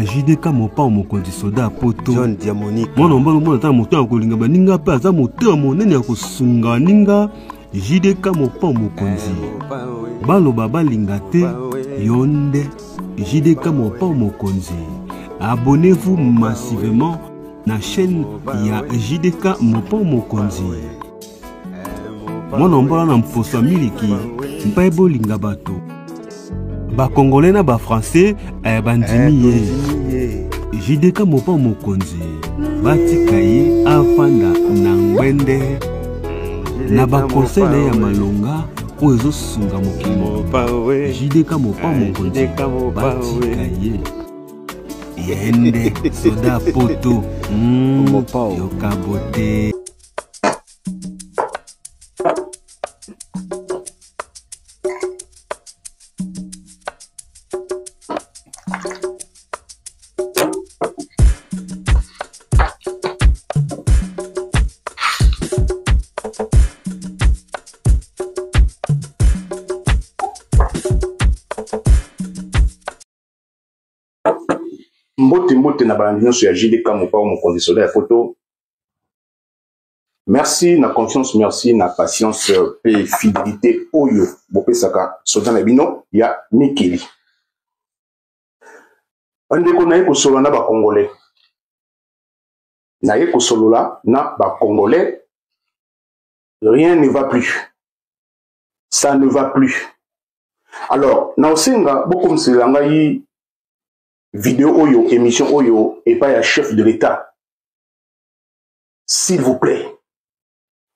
JDK mopa mokonzi soda poto John Diamonique mwana mbalo mwana ta moto akolinga baninga pe aza moto monene ya kosunga ninga JDK mopa mokonzi baloba balinga te yonde JDK mopa mokonzi. Abonnez-vous massivement na chaîne ya JDK mopa mokonzi. Mwana mbala na mposa miliki mpa bolinga bato ba congolais na ba français bandimi ye JDK mopa mokonzi batika ye afanda na ngwende na ba conseil na ya malonga o ezosunga mokimo JDK mopa mokonzi batika ye yende soda poto yokabote. Mbote na balandion sur JDK mopa mokonzi soda ya photo. Merci na confiance, merci na patience et fidélité oyo bopesaka soda na bino ya Nikili. Andeko na ye kosolola na ba congolais. Na ye kosolola na ba congolais. Rien ne va plus. Ça ne va plus. Alors, na osenga beaucoup mselanga yi vidéo oyo, émission oyo, et pas ya chef de l'État. S'il vous plaît.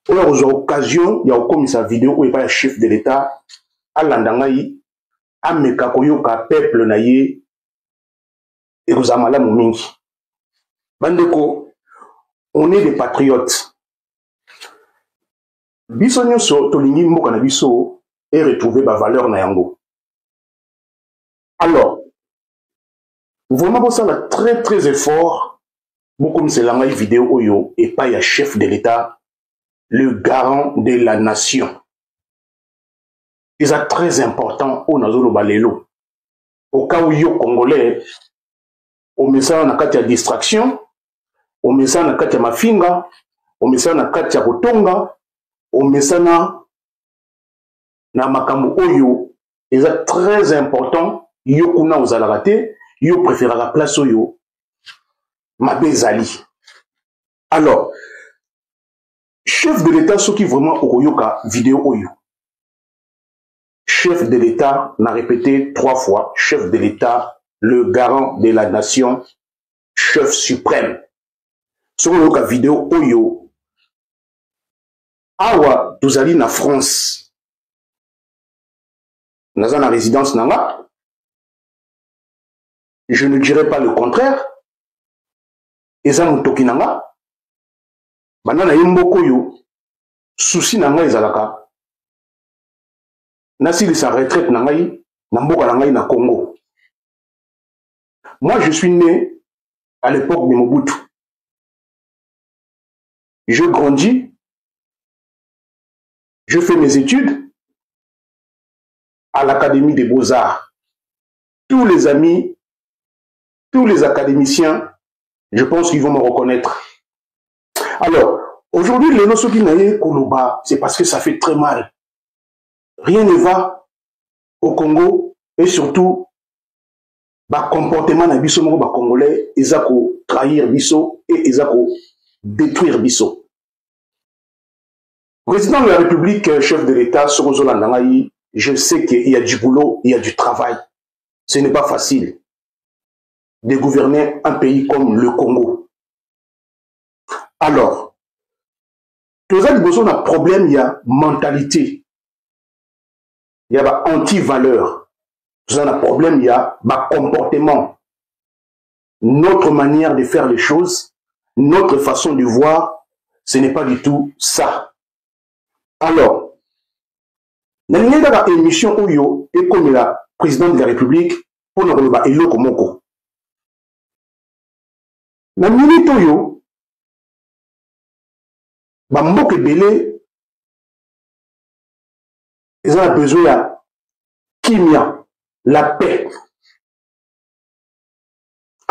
Alors, aux occasions, il y a comme sa vidéo ou et pas ya chef de l'État, à l'andangaï, à mekakoyoka peuple naïe, et vous amala moumingi. Bandeko, on est des patriotes. Biso nyonso, tolingi mboka na biso, et retrouver ba valeur na yango. Alors, vraiment, ça va très effort. Beaucoup comme c'est la vidéo oyo et pas ya chef de l'État, le garant de la nation. C'est très important au Nazolo Balelo. Au cas où yo Congolais, au message na katia distraction, au message na katia mafinga, au message na katia kotonga, au message na makambo oyo, c'est très important. Yo kuna aux alarate. Yo préfère la place oyo Mabezali. Alors, chef de l'État, ce qui vraiment okoyoka vidéo oyo. Chef de l'État n'a répété 3 fois. Chef de l'État, le garant de la nation, chef suprême. Ce oyoka vidéo oyo. Awa, tozali na France. Naza na résidence nanga. Je ne dirais pas le contraire. Eza mutoki nanga. Banana yemboko yo. Souci nanga ezalaka. Nasili sa retraite nangai. Namboka nangai na Congo. Moi, je suis né à l'époque de Mobutu. Je grandis. Je fais mes études à l'Académie des Beaux-Arts. Tous les amis, tous les académiciens, je pense qu'ils vont me reconnaître. Alors, aujourd'hui, les notions qui n'aillent Koloba, c'est parce que ça fait très mal. Rien ne va au Congo et surtout, le comportement de biso moko ba congolais, ezako trahir biso et ezako détruire biso. Président de la République, chef de l'État, Sorozo Landangaï, je sais qu'il y a du boulot, il y a du travail. Ce n'est pas facile de gouverner un pays comme le Congo. Alors, tout ça, il y a un problème, il y a mentalité. Il y a anti-valeur. Tout ça, un problème, il y a comportement. Notre manière de faire les choses, notre façon de voir, ce n'est pas du tout ça. Alors, dans l'émission Oyo, et comme la présidente de la République, pour nous remettre Elo Komoko. Dans minute Oyo, Bamboke Belé, ils ont besoin de la kimia, la paix.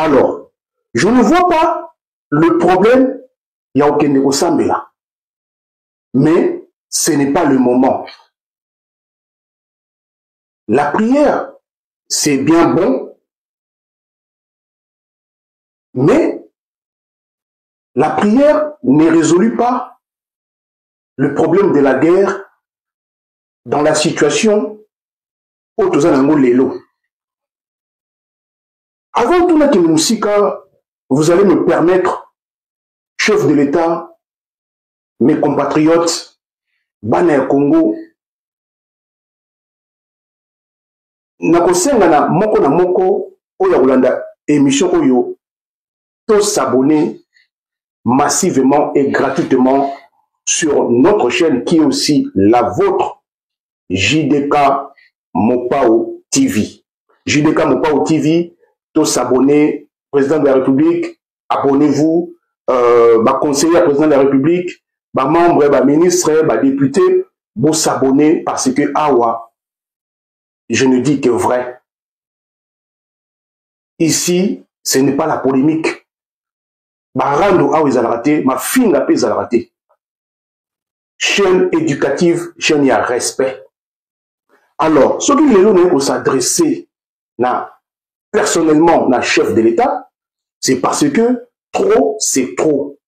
Alors, je ne vois pas le problème, il n'y a aucun négociable là. Mais ce n'est pas le moment. La prière, c'est bien bon, mais la prière ne résout pas le problème de la guerre dans la situation où tous en lelo. Avant tout, vous allez me permettre, chef de l'État, mes compatriotes, Bana Congo, nakosenga na moko oya Olanda émission oyo to s'abonner massivement et gratuitement sur notre chaîne qui est aussi la vôtre, JDK Mopao TV. JDK Mopao TV, to s'abonner, président de la République, abonnez-vous, conseiller président de la République, membre, ministre, député, vous s'abonner parce que awa, je ne dis que vrai. Ici, ce n'est pas la polémique. Barando awa izalaraté, ma fille n'a pas izalaraté. Chaîne éducative, chaîne y a respect. Alors, ce qui est s'adresser personnellement na chef de l'État, c'est parce que trop, c'est trop.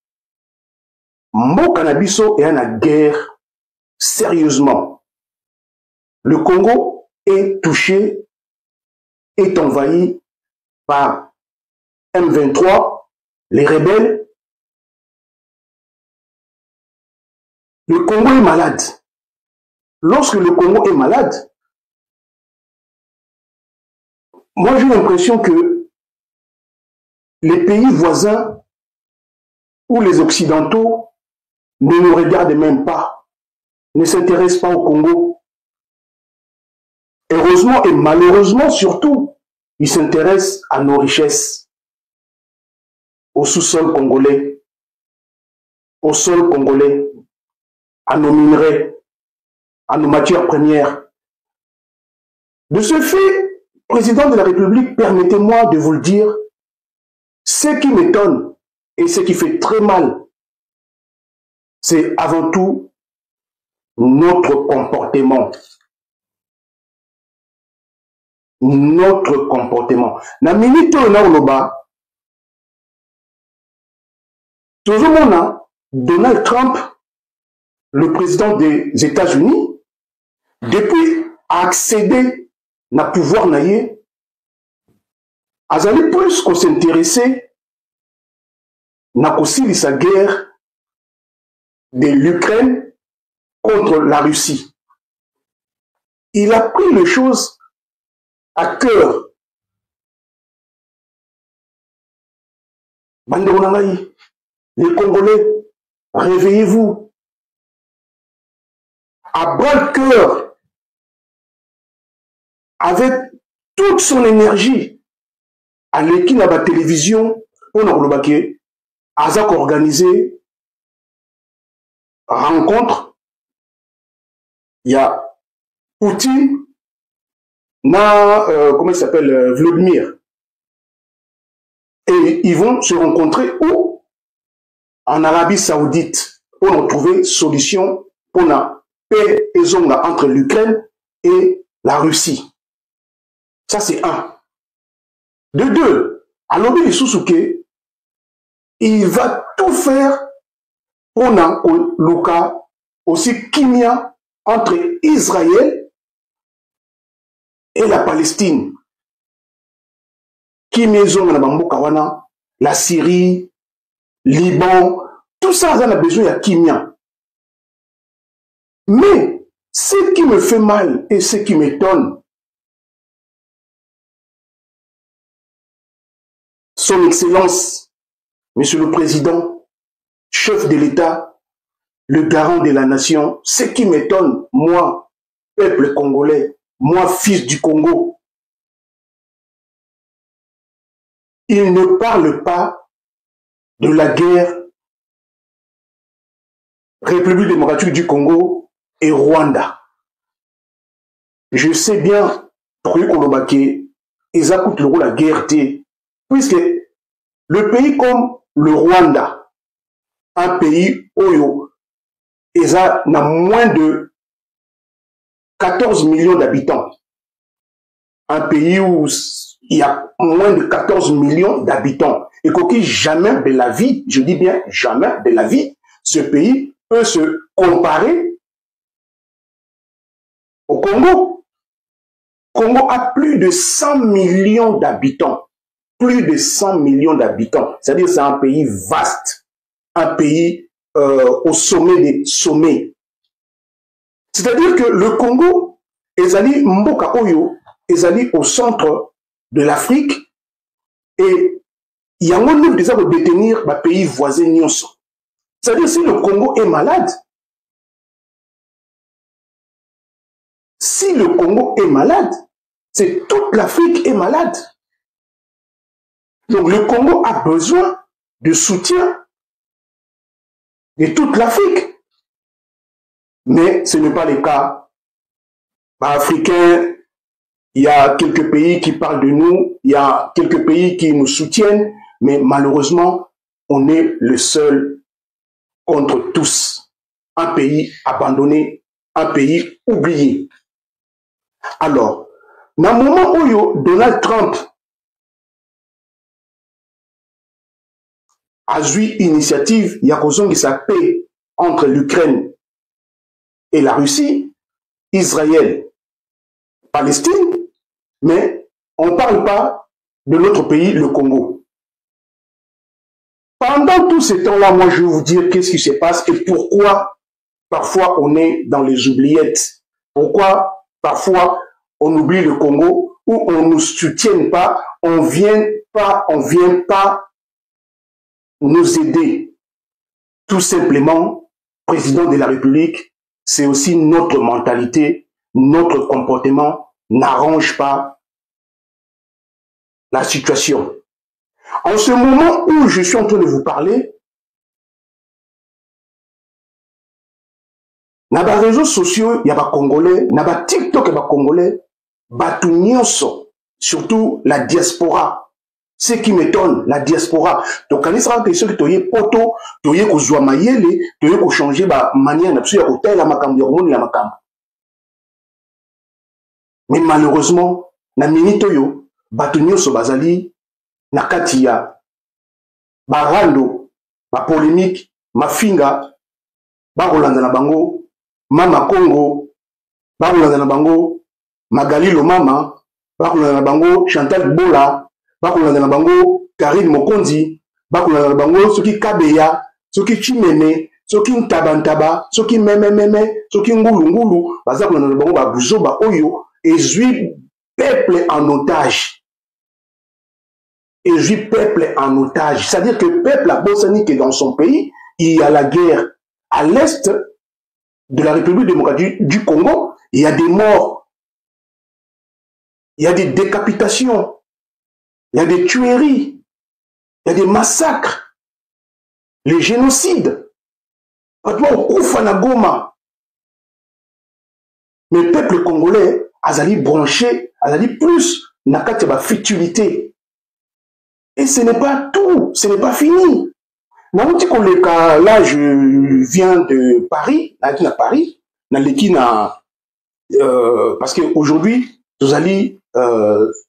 Mon cannabiso est en guerre sérieusement. Le Congo est touché, est envahi par M23, les rebelles. Le Congo est malade. Lorsque le Congo est malade, moi j'ai l'impression que les pays voisins ou les Occidentaux ne nous regardent même pas, ne s'intéressent pas au Congo. Heureusement et malheureusement surtout, ils s'intéressent à nos richesses, au sous-sol congolais, au sol congolais, à nos minerais, à nos matières premières. De ce fait, président de la République, permettez-moi de vous le dire, ce qui m'étonne et ce qui fait très mal, c'est avant tout notre comportement. Notre comportement. Na minute na oloba, toujours mon Donald Trump, le président des États-Unis, depuis a accédé na pouvoir naïe, a allé plus qu'on s'intéressait na aussi sa guerre de l'Ukraine contre la Russie. Il a pris les choses à cœur. Les Congolais, réveillez-vous. À bras le cœur, avec toute son énergie, à l'équipe de la télévision, on a remarqué, Azak organisé rencontre. Il y a Poutine, comment il s'appelle, Vladimir. Et ils vont se rencontrer où? En Arabie Saoudite, pour trouver solution pour la paix et zone entre l'Ukraine et la Russie. Ça, c'est un. De deux, à l'objet de Susuke, il va tout faire pour Luka aussi kimia entre Israël et la Palestine. Kimia zone na bamboka wana, la Syrie, Liban, tout ça, ça a besoin de kimia. Mais ce qui me fait mal et ce qui m'étonne, Son Excellence, Monsieur le Président, chef de l'État, le garant de la nation, ce qui m'étonne, moi, peuple congolais, moi, fils du Congo, il ne parle pas de la guerre République démocratique du Congo et Rwanda. Je sais bien, truc Olobake, ils écoutent le rôle de la guerre, puisque Le pays comme le Rwanda, un pays où il a moins de 14 millions d'habitants. Un pays où il y a moins de 14 millions d'habitants. Et qu'aucun jamais de la vie, je dis bien jamais de la vie, ce pays peut se comparer au Congo. Congo a plus de 100 millions d'habitants. Plus de 100 millions d'habitants. C'est-à-dire c'est un pays vaste. Un pays au sommet des sommets. C'est-à-dire que le Congo, ezali mboka oyo, ezali au centre de l'Afrique et il y a un nombre déjà de détenir les pays voisins. C'est-à-dire si le Congo est malade, c'est toute l'Afrique est malade. Donc le Congo a besoin de soutien de toute l'Afrique. Mais ce n'est pas le cas. Africains, il y a quelques pays qui parlent de nous, il y a quelques pays qui nous soutiennent, mais malheureusement, on est le seul contre tous. Un pays abandonné, un pays oublié. Alors, dans le moment où Donald Trump a eu initiative, il y a raison qui s'appelle entre l'Ukraine et la Russie, Israël, Palestine, mais on ne parle pas de l'autre pays, le Congo. Pendant tout ce temps-là, moi je vais vous dire qu'est-ce qui se passe et pourquoi parfois on est dans les oubliettes. Pourquoi parfois on oublie le Congo ou on ne nous soutient pas, on vient pas nous aider. Tout simplement, président de la République, c'est aussi notre mentalité, notre comportement n'arrange pas la situation. En ce moment où je suis en train de vous parler, dans les réseaux sociaux, il y a des Congolais, dans les TikTok, il y a des Congolais, surtout la diaspora. Ce qui m'étonne, la diaspora. Donc, quand il sera question que tu aies poto, tu aies kozwa mayele, tu aies changer la manière de hôtel à makambo, ya makambo. Mais malheureusement, na minito yo, batunyo so bazali, na katia, barando, ma polémique, ma finga, barolanda na bango, mama Congo, barolanda na bango, Magalilo mama, barolanda na bango, Chantal Bola, bakolanda na bango Karine Mokonzi, bakolanda na bango soki Kabeya, soki Chimene, soki Ntabantaba, soki Memememe, soki Ngulu, baza kolanda na bango ba buzoba oyo ezui peuple en otage. Ezui peuple en otage. C'est-à-dire que le peuple a bosani que dans son pays, il y a la guerre à l'est de la République démocratique du Congo, il y a des morts, il y a des décapitations. Il y a des tueries, il y a des massacres, les génocides. Mais le peuple congolais a branché, a plus n'a futilité. Et ce n'est pas tout, ce n'est pas fini. Là, je viens de Paris, parce qu'aujourd'hui, nous allons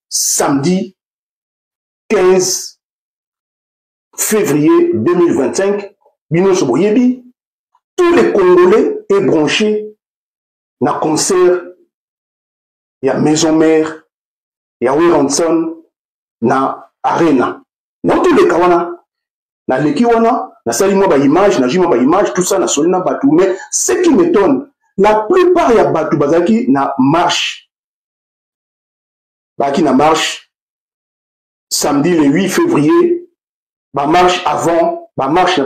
samedi 15 février 2025, tous les Congolais est branchés dans le concert, il y a Maison Mère, il y a Wilson, dans Arena. Dans tous les cas, dans les Kiwana, dans Salimo ba image, dans Jimo ba image, tout ça, dans Solina Batou. Mais ce qui m'étonne, la plupart il y a Batou Bazaki na marche. Baki na marche. Samedi le 8 février, ma marche avant, ma marche.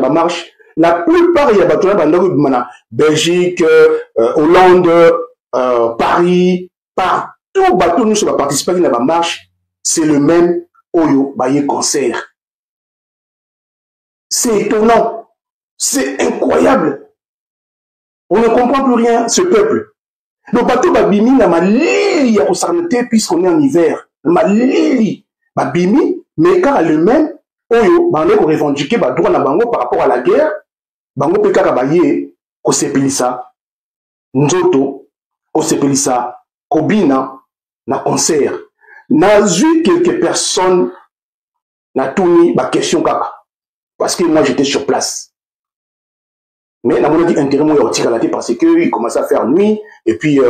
La plupart, il y a des Belgique, Hollande, Paris, partout, bateau nous sommes participants à la marche, c'est le même Oyo Baye concert. C'est étonnant, c'est incroyable. On ne comprend plus rien, ce peuple. Le bateau Babimi n'a ma lili à s'arrêter puisqu'on est en hiver. Ma lili. Babimi, mais car le même, oyo bande ko revendiquer ba droit na bango par rapport à la guerre bango pe kaka baye ko sepelisa nzoto ko sepelisa kobina na concert na vu quelques personnes na tourné ba question kaka parce que moi j'étais sur place mais na mona dit intérêt mo ya otira la tête parce que il commençait à faire nuit et puis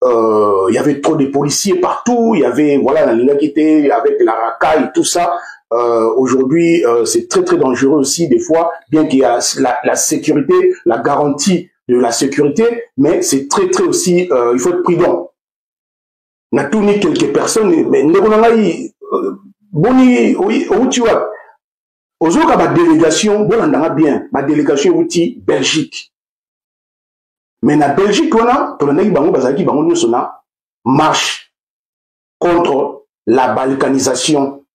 il y avait trop de policiers partout, il y avait voilà la ligne qui était avec la racaille, tout ça. Aujourd'hui, c'est très très dangereux aussi des fois, bien qu'il y a la sécurité, la garantie de la sécurité, mais c'est très très aussi, il faut être prudent. On a tourné quelques personnes, mais boni, oui, tu vois, aux autres, ma délégation, bon, on a bien, ma délégation outil Belgique. Mais la Belgique, on a marche contre la balkanisation.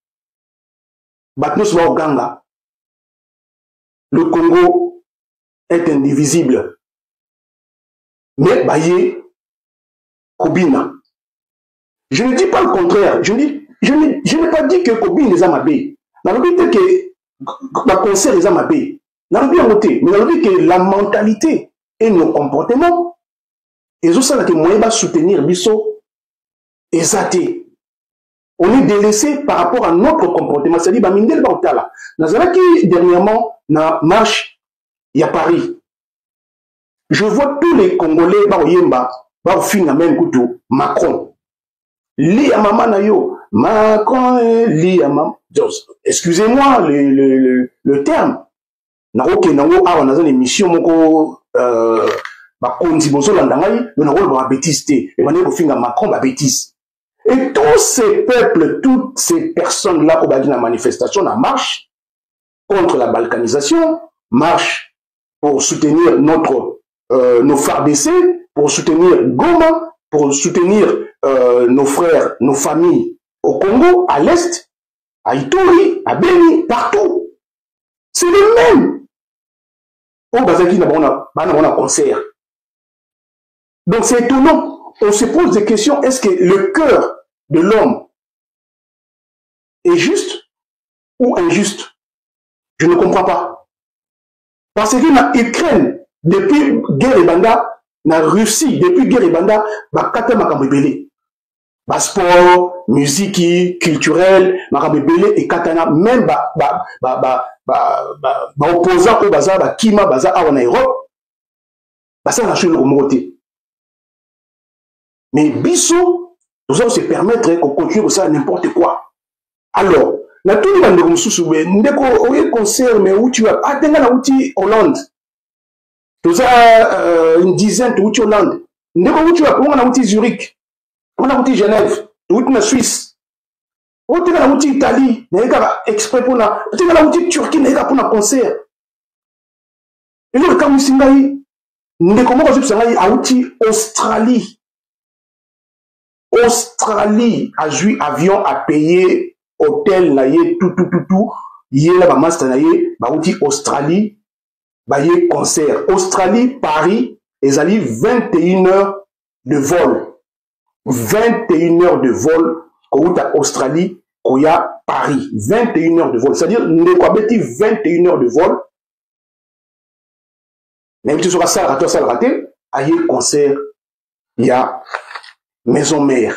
Le Congo est indivisible. Mais Baye, Kobina. Je ne dis pas le contraire. Je n'ai pas dit que Kobina est Amabé. Je n'ai pas dit que le concert est Amabé. Je n'ai pas dit que la mentalité et nos comportements, et ça, c'est que moyen va soutenir Bisso et Zate. On est délaissé par rapport à notre comportement. C'est-à-dire, Mindel Bautala. Nazalaki, dernièrement, na marche, il y a Paris. Je vois tous les Congolais, Baoyemba, Baofina même Koutou, Macron. Li à maman nayo, Macron, li à maman. Excusez-moi le terme. Naroke nango awa naza émission moko bakonzi bozolanda ngai yo nango ba bêtise te et bane ko finga Macron ba bêtise et tous ces peuples toutes ces personnes là au bagi na manifestation na marche contre la balkanisation marche pour soutenir nos FARDC pour soutenir Goma pour soutenir nos frères nos familles au Congo à l'est à Ituri à Beni partout c'est les mêmes. On a concert. Donc c'est étonnant. On se pose des questions. Est-ce que le cœur de l'homme est juste ou injuste? Je ne comprends pas. Parce que dans l'Ukraine, depuis guerre et banda, dans la Russie, depuis guerre et banda, bakata makambebele. Sport, musique, culturel, makambebele et katana, même opposant au bazar, kima bazar en Europe, ça n'a pas remonté. Mais Bissot, nous allons se permettre qu'on continue ça n'importe quoi. Alors, na tout le monde comme sous-soubé, ndeko concert mais où tu as atteint la outil Hollande. Tout ça une dizaine de outil Hollande. Ndeko où tu as on a outil Zurich, on a outil Genève, outil la Suisse. On a outil Italie, n'a exprès pour la, on a outil Turquie, n'a pour la concert. Et le cas où Singaï, n'est comment on se a outil Australie. Australie a joué avion à payer hôtel naïe tout. Yé là master naïe, bah outil Australie, bah yé concert. Australie, Paris, ils allaient 21 heures de vol. 21 heures de vol. Quand à Australie, Koya, Paris, 21 heures de vol. C'est-à-dire, nous avons 21 heures de vol. Même si tu seras raté, aïe concert, il y a maison mère.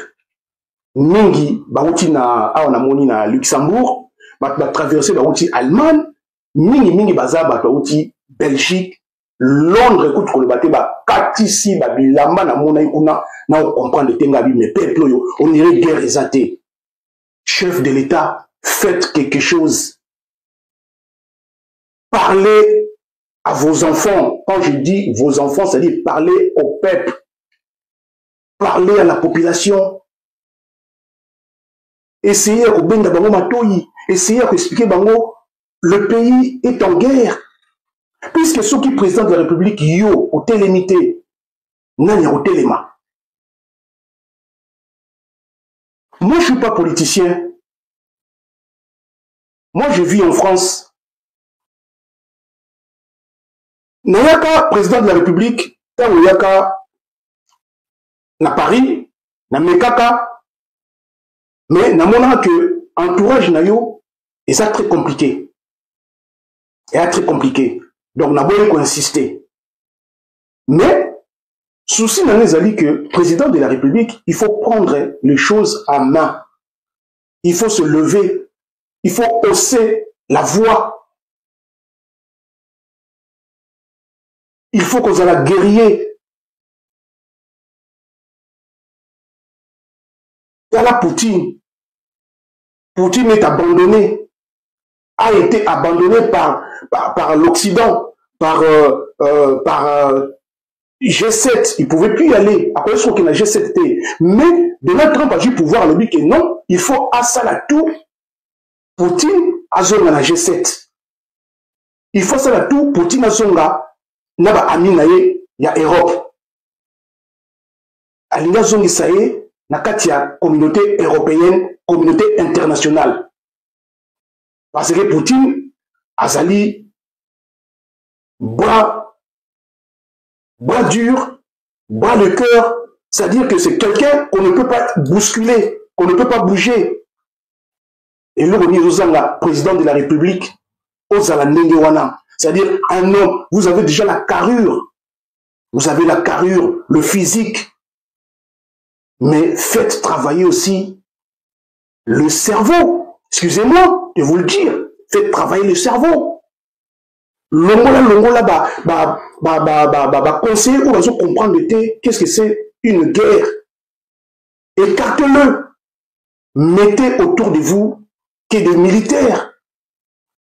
Mingi, baouti na moni na Luxembourg, ba traverser baouti Allemagne, mingi baza baouti Belgique, Londres, écoute ko le baté ba katisi ba bilamba na mona ikuna na comprendre tengabi mais peuple yo, on irait guerre exaté. Chef de l'État, faites quelque chose. Parlez à vos enfants. Quand je dis vos enfants, c'est-à-dire parlez au peuple. Parlez à la population. Essayez de benga bango matoyi. Essayez d'expliquer bango le pays est en guerre. Puisque ceux qui présentent la République yo au télémité, n'ayant au téléma. Moi, je ne suis pas politicien. Moi, je vis en France. Nayaka, président de la République, Nayaka, na Paris, na Mekaka, mais na mona que entourage na yo, Et ça, très compliqué. Et ça, très compliqué. Donc, on a beau insister. Mais, souci dans les alliés que, président de la République, il faut prendre les choses en main. Il faut se lever. Il faut hausser la voix. Il faut qu'on soit guerrier. Il y a la Poutine. Poutine est abandonné. A été abandonné par l'Occident, par G7. Il ne pouvait plus y aller. Après, je crois qu'il y a G7. Mais Donald Trump a du pouvoir, le dit que non, il faut à ça la tout. Poutine a zonga na G7. Il faut ça la tout. Poutine a zonga naba aminaye ya Europe. Alinga zongi saye na katia communauté européenne, communauté internationale. Parce que Poutine azali bras dur, bras de cœur, c'est-à-dire que c'est quelqu'un qu'on ne peut pas bousculer, qu'on ne peut pas bouger. Et là, on est le président de la République, c'est-à-dire un homme, vous avez déjà la carrure, vous avez la carrure, le physique, mais faites travailler aussi le cerveau. Excusez-moi de vous le dire, faites travailler le cerveau. Longola, conseiller ou raison comprendre qu'est-ce que c'est une guerre. Écartez-le. Mettez autour de vous que des militaires.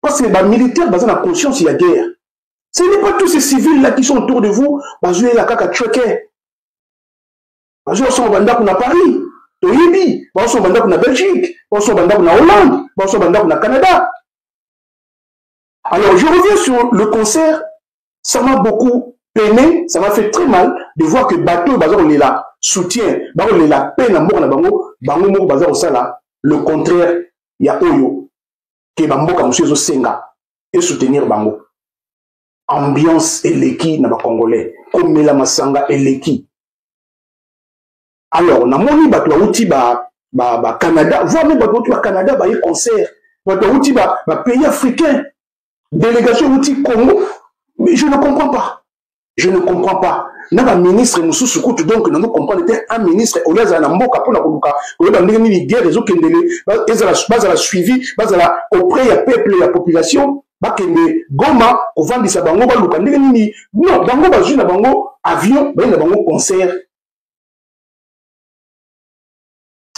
Parce que les militaires, dans la conscience, il y a guerre. Ce n'est pas tous ces civils-là qui sont autour de vous, parce que la caca tchoké. Parce que sont banda pour Paris, au Libye, parce que sont banda pour Belgique, parce que sont banda pour Hollande, parce que sont banda pour Canada. Alors, je reviens sur le concert. Ça m'a beaucoup peiné, ça m'a fait très mal de voir que bateau, bazar, on est là, soutien, bazar, on est là, peine à mort, bango, moko, bazar, ça là, le contraire, il y a Oyo, qui est bambo, comme monsieur Senga, et soutenir bango. Ambiance eleki na ba Congolais, comme la masanga eleki. Alors, on a moni bateau outi ba Canada, voir même bateau au Canada, ba y concert, bateau outi ba pays africain. Délégation outil Congo, mais je ne comprends pas. Je ne comprends pas. N'a ministre nous sous-soukout, donc nous comprenons un ministre au lieu de la mboka pour la koluka, au lieu de la guerre des autres base à la suivi, base à la auprès du peuple et la population, bakende goma au vent de sa bango baluka ndenge non bango bazu na bango avion ba na bango concert.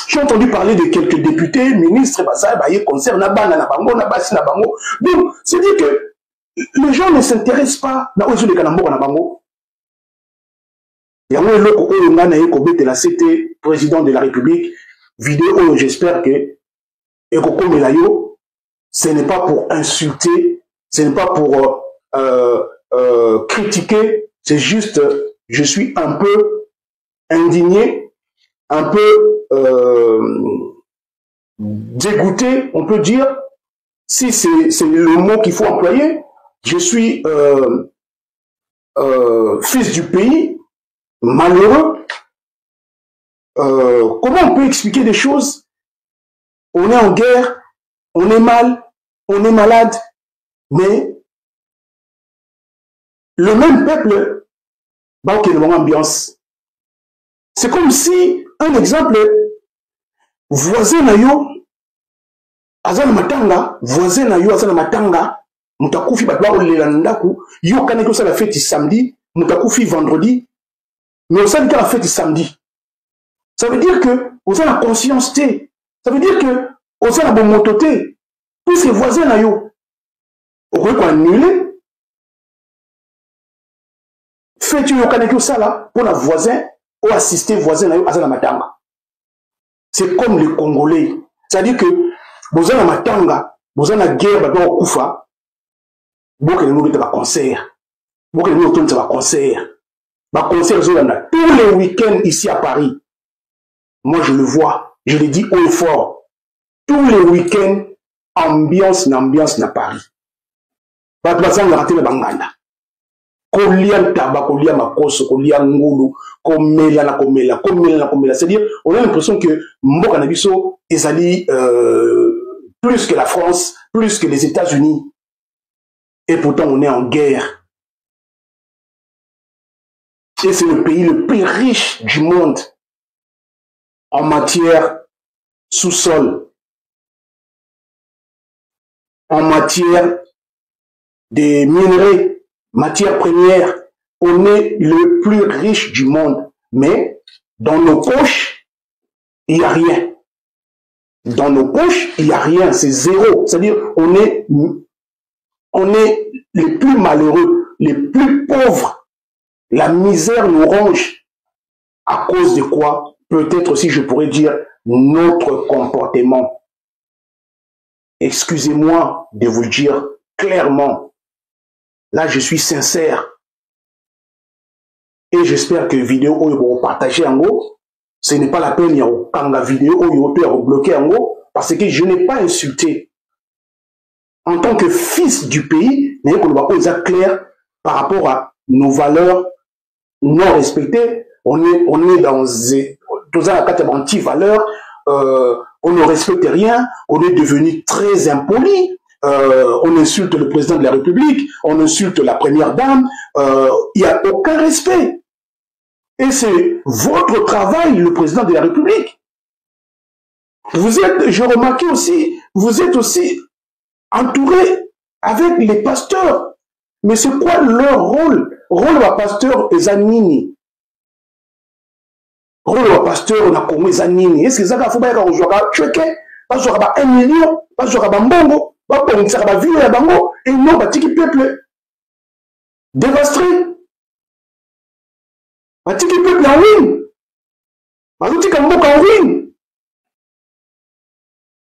J'ai entendu parler de quelques députés, ministres, concert na bana na bango na basi na bango. Donc, c'est dire que les gens ne s'intéressent pas na ozo de kanambo na bango. Yango eloko oyo ngana yeko betela c'était président de la République vidéo j'espère que ekokomela yo ce n'est pas pour insulter, ce n'est pas pour critiquer, c'est juste je suis un peu indigné, un peu dégoûté, on peut dire, si c'est le mot qu'il faut employer. Je suis fils du pays, malheureux. Comment on peut expliquer des choses? On est en guerre, on est mal, on est malade, mais le même peuple va qu'il y ait une ambiance. C'est comme si, un exemple, voisin na yo, azana matanga, voisin na yo, azana matanga, mutakufi batwa olela ndaku, yo kaneko sa la fête samedi, mutakufi vendredi, mais au sein de la fête samedi. Ça veut dire que, vous avez la conscience T. Ça veut dire que, vous avez la bonne moto T. Tous ces voisins na yo, vous pouvez annuler. Faites yo kaneko ça là, pour la voisin, ou assister voisin na yo, azana matanga. C'est comme les Congolais. C'est-à-dire que, vous avez la matanga, vous avez la guerre, vous avez la koufa, vous avez un concert. Vous avez un concert. Tous les week-ends ici à Paris, moi je le vois, je le dis haut et fort. Tous les week-ends, ambiance à Paris. Vous avez raté le Banganda. Kolia taba, kolia makoso, kolia ngulu, komela. C'est-à-dire, on a l'impression que Mboka Nabiso, ils allaient plus plus que la France, plus que les États-Unis. Et pourtant, on est en guerre. Et c'est le pays le plus riche du monde en matière sous-sol, en matière des minerais, matières premières. On est le plus riche du monde. Mais dans nos poches, il n'y a rien. Dans nos poches, il n'y a rien. C'est zéro. C'est-à-dire, on est les plus malheureux, les plus pauvres. La misère nous ronge. À cause de quoi? Peut-être aussi, je pourrais dire, notre comportement. Excusez-moi de vous le dire clairement. Là, je suis sincère. Et j'espère que vidéo où vous partagez en haut, ce n'est pas la peine quand la vidéo où vous pouvez bloquer en haut, parce que je n'ai pas insulté. En tant que fils du pays, mais qu'on va être clair par rapport à nos valeurs non respectées. On est dans un anti-valeurs, on ne respecte rien, on est devenu très impoli. On insulte le président de la République, on insulte la première dame, il n'y a aucun respect. Et c'est votre travail, le président de la République. Vous êtes, je remarquais aussi, vous êtes aussi entouré avec les pasteurs. Mais c'est quoi leur rôle? Rôle de pasteur est Zanini. Rôle de pasteur, on a commis Zanini. Est-ce que ça va faire qu'on joue à Tchèque? Pas jouer à 1 million, pas jouer à Bambongo, pas pour une saraba ville à Bango, et non, bah, tiki peuple dévasté. Bah, tiki peuple en ruine. Bah, tiki Kamboka en ruine.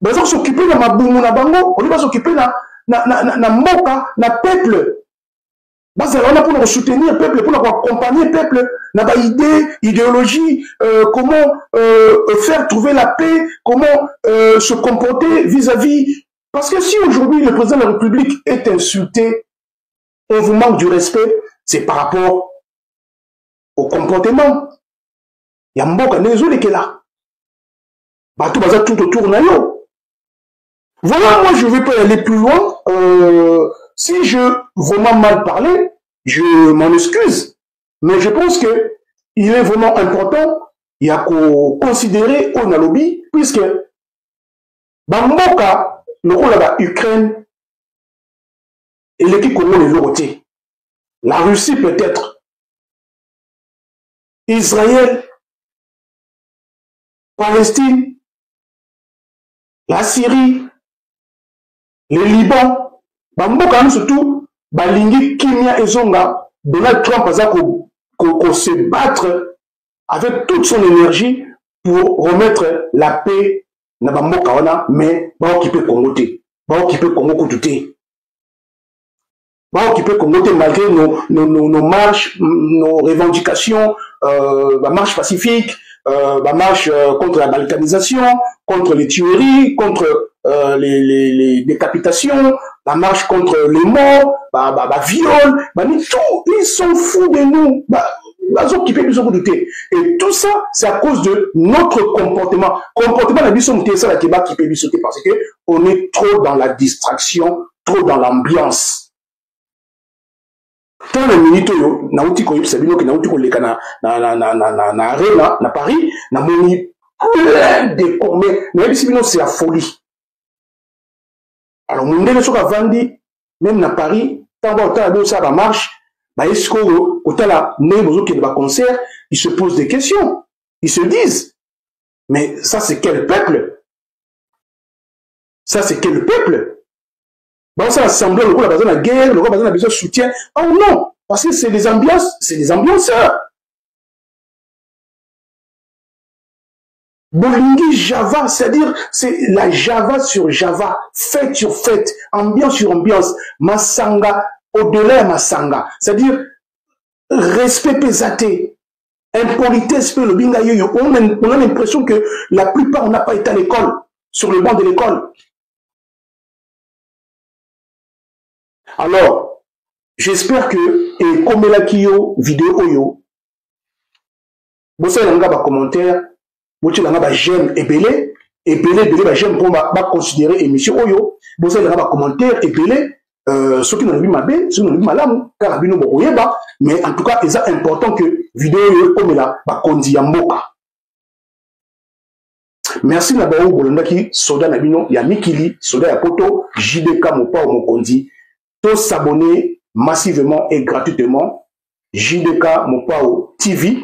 Bah, ils s'occuper de ma boumou na Bango, on va s'occuper na Moka, na peuple. Bah, c'est vraiment pour nous soutenir peuple, pour nous accompagner peuple, na ba idéologie, comment faire trouver la paix, comment se comporter vis-à-vis. Parce que si aujourd'hui le président de la République est insulté, on vous manque du respect, c'est par rapport au comportement. Il y a Mboka Nézou qui est là. Bah, tout va tout autour de nous. Voilà, moi je ne vais pas aller plus loin. Si je vraiment mal parlé, je m'en excuse. Mais je pense que il est vraiment important, il y a qu'à considérer au Nalobi, puisque Bamboka, le rôle de l'Ukraine, et l'équipe comment les voter. La Russie peut-être. Israël, Palestine, la Syrie, le Liban, Bamboka surtout, Balingi, Kimia et Zonga, Donald Trump a se battre avec toute son énergie pour remettre la paix na Bamboka wana, mais va occuper Congo té, va occuper Congo Koutouté, va occuper Congo té malgré nos marches, nos revendications, la marche pacifique, la marche contre la balkanisation, contre les tueries, contre les décapitations, la marche contre les morts, viol, tout, ils sont fous de nous. Et tout ça, c'est à cause de notre comportement. Comportement, la mission c'est ça qui va qui peut lui sauter parce que on est trop dans la distraction, trop dans l'ambiance. Tant les minutes na uti ko yipsabino que na uti ko leka na arena na Paris na moni plein de combien na yipsabino c'est la folie. Alors mon ndele soka vandi même na Paris tant ba ça va marche ba est-ce que au tala né bozo qui va concert ils se posent des questions, ils se disent mais ça c'est quel peuple, ça c'est quel peuple. Bon, ça assemblée, le rôle a besoin de guerre, le rôle a besoin de soutien. Oh non, parce que c'est des ambiances, c'est des ambianceurs. Bolingi Java, c'est-à-dire, c'est la Java sur Java, fête sur fête, ambiance sur ambiance, Masanga, au-delà de Masanga. C'est-à-dire, respect pesaté, impolitesse, le binga yoyo. On a l'impression que la plupart, on n'a pas été à l'école, sur le banc de l'école. Alors, j'espère que, et comme la kiyo, vidéo oyo, vous savez, vous avez un commentaire, vous avez un j'aime et belé, épelé j'aime pour considérer émission oyo vous avez un commentaire épelé ceux qui n'ont vu ma bé ceux qui n'ont vu malamu car bino bokoyeba mais en tout cas c'est important que vidéo yo comme la bakondi ya mboka. Merci na bao bolondaki soda na bino ya mikili soda ya poto JDK mopa mokondi to s'abonner massivement et gratuitement JDK Mopao TV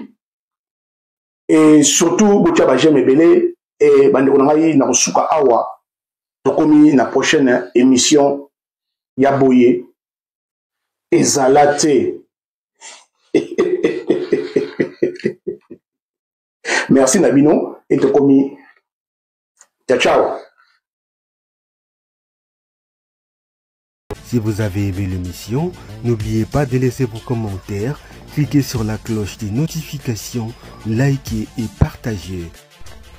et surtout botia ba j'aime ebele et bandeko ngai na kosuka awa tokomi na prochaine émission ya boye ezalate. Merci Nabino et tokomi ciao ciao. Si vous avez aimé l'émission, n'oubliez pas de laisser vos commentaires, cliquez sur la cloche des notifications, likez et partagez.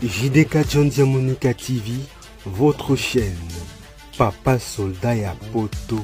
JDK John Diamonika TV, votre chaîne. Papa Soldat ya Poto.